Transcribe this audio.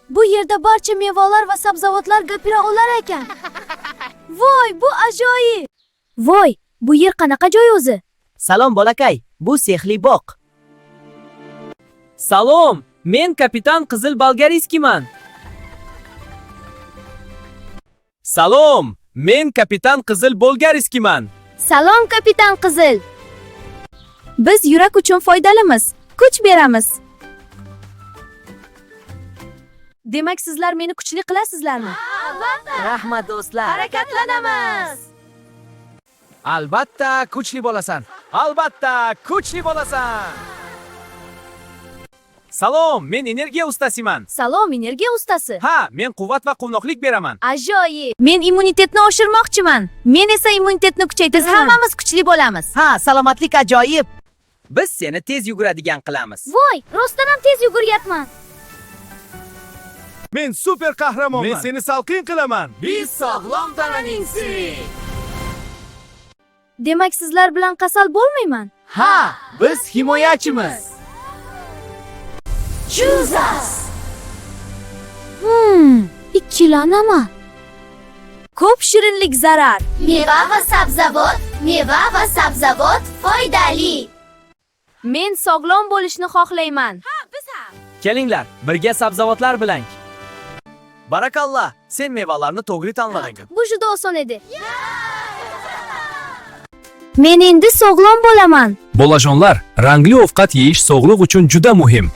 Bu yerda barcha mevalar va sabzavotlar gapira olar ekan. Voy, bu ajoyib. Voy, bu yer qanaqa joy o'zi? Salom bolakay, bu sehrli bog'. Salom, men kapitan Qizil Bolgariskiman. Salom, men kapitan Qizil Bolgariskiman. Salom kapitan Qizil. Biz yurak uchun foydalimiz, kuch beramiz. Demak, sizlar meni kuchli qilasizlarmi? Rahmat do'stlar. Harakatlanamiz. Albatta, kuchli bo'lasan. Albatta, kuchli bo'lasan. Salom, men energiya ustasiman. Salom, energiya ustasi. Ha, men quvvat va quvnoqlik beraman. Ajoyib. Men immunitetni oshirmoqchiman. Men esa immunitetni kuchaytiraman. Biz hammamiz kuchli bo'lamiz. Ha, salomatlik ajoyib. Biz seni tez yuguradigan qilamiz. Voy, rostdan ham tez yuguryapman. Men super qahramonman. Men seni salqin qilaman. Biz sog'lom tananing siri. Demak, sizlar bilan kasal bo'lmayman. Ha, biz himoyachimiz. Choose us. Ikkilanaman. Ko'p shirinlik zarar. Meva va sabzavot foydali. Men sog'lom bo'lishni xohlayman. Kelinglar, birga sabzavotlar bilan. Barakallah, sen mevalarni to'g'ri tanlading. Bu juda oson edi. Men endi sog'lom bo'laman. Bolajonlar, rangli ovqat yeyish sog'liq uchun juda muhim.